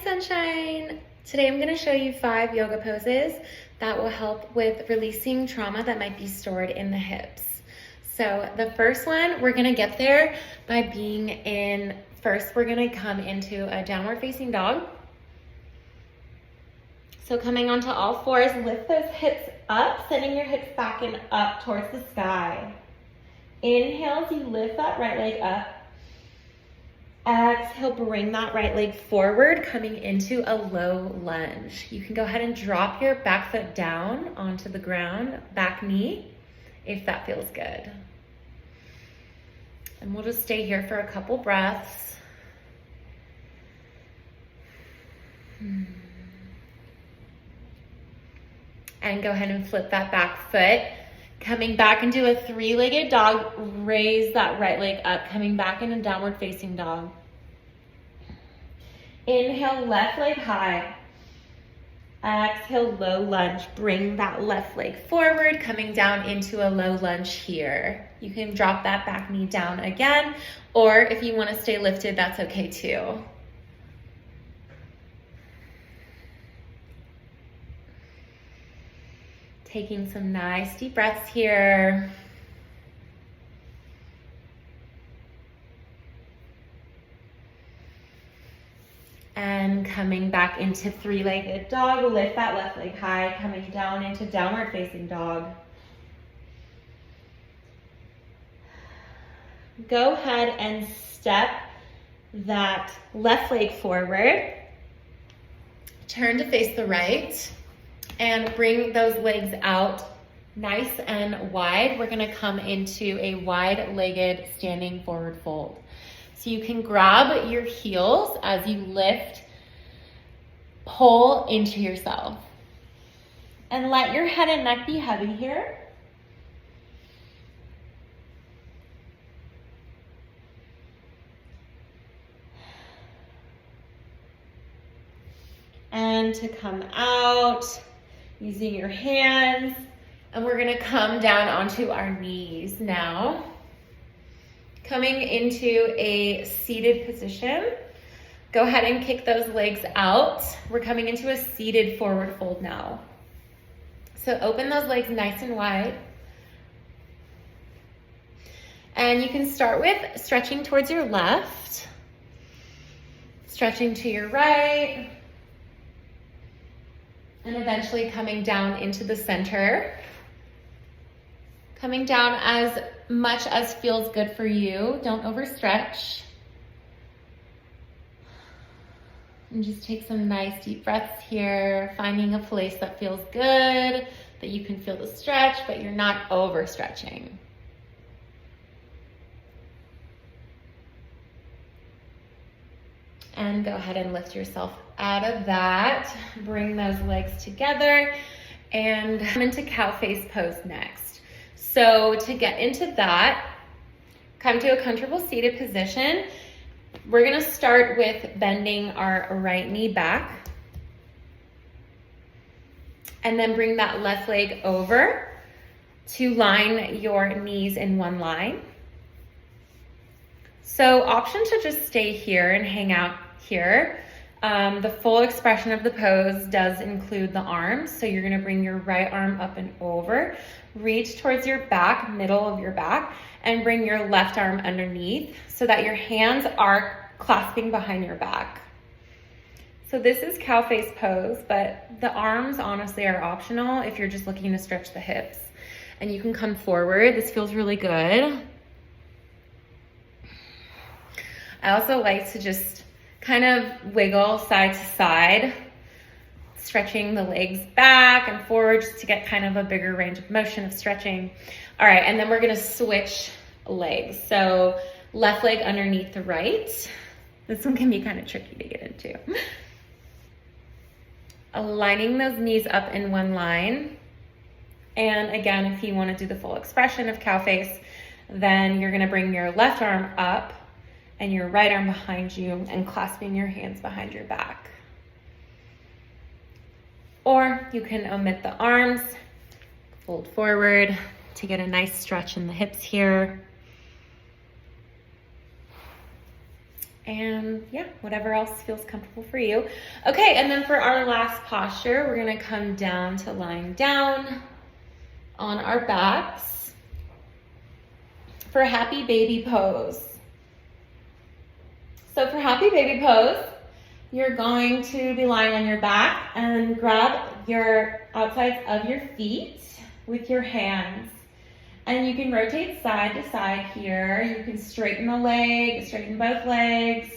sunshine. Today I'm going to show you 5 yoga poses that will help with releasing trauma that might be stored in the hips. So the first one, we're going to get there by being in, first we're going to come into a downward facing dog. So coming onto all fours, lift those hips up, sending your hips back and up towards the sky. Inhale as you lift that right leg up. Exhale, bring that right leg forward, coming into a low lunge. You can go ahead and drop your back foot down onto the ground, back knee, if that feels good. And we'll just stay here for a couple breaths. And go ahead and flip that back foot. Coming back into a 3-legged dog, raise that right leg up, coming back in a downward facing dog. Inhale, left leg high. Exhale, low lunge. Bring that left leg forward, coming down into a low lunge here. You can drop that back knee down again, or if you want to stay lifted, that's okay too. Taking some nice deep breaths here. And coming back into 3-legged dog, lift that left leg high, coming down into downward facing dog. Go ahead and step that left leg forward. Turn to face the right. And bring those legs out nice and wide. We're gonna come into a wide-legged standing forward fold. So you can grab your heels as you lift, pull into yourself. And let your head and neck be heavy here. And to come out, using your hands, and we're gonna come down onto our knees now. Coming into a seated position. Go ahead and kick those legs out. We're coming into a seated forward fold now. So open those legs nice and wide. And you can start with stretching towards your left, stretching to your right, and eventually coming down into the center. Coming down as much as feels good for you. Don't overstretch. And just take some nice deep breaths here, finding a place that feels good, that you can feel the stretch, but you're not overstretching. And go ahead and lift yourself out of that. Bring those legs together and come into cow face pose next. So to get into that, come to a comfortable seated position. We're gonna start with bending our right knee back. And then bring that left leg over to line your knees in one line. So option to just stay here and hang out here. The full expression of the pose does include the arms. So you're gonna bring your right arm up and over, reach towards your back, middle of your back, and bring your left arm underneath so that your hands are clasping behind your back. So this is cow face pose, but the arms honestly are optional if you're just looking to stretch the hips. And you can come forward. This feels really good. I also like to just kind of wiggle side to side, stretching the legs back and forward just to get kind of a bigger range of motion of stretching. All right, and then we're gonna switch legs. So left leg underneath the right. This one can be kind of tricky to get into. Aligning those knees up in one line. And again, if you wanna do the full expression of cow face, then you're gonna bring your left arm up and your right arm behind you and clasping your hands behind your back. Or you can omit the arms, fold forward to get a nice stretch in the hips here. And yeah, whatever else feels comfortable for you. Okay, and then for our last posture, we're gonna come down to lying down on our backs for happy baby pose. So for happy baby pose, you're going to be lying on your back and grab your outsides of your feet with your hands. And you can rotate side to side here. You can straighten the leg, straighten both legs.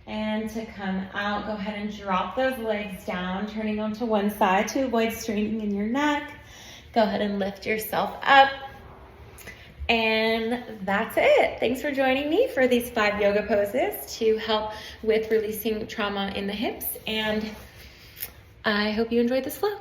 And to come out, go ahead and drop those legs down, turning onto one side to avoid straining in your neck. Go ahead and lift yourself up. And that's it. Thanks for joining me for these 5 yoga poses to help with releasing trauma in the hips. And I hope you enjoyed this flow.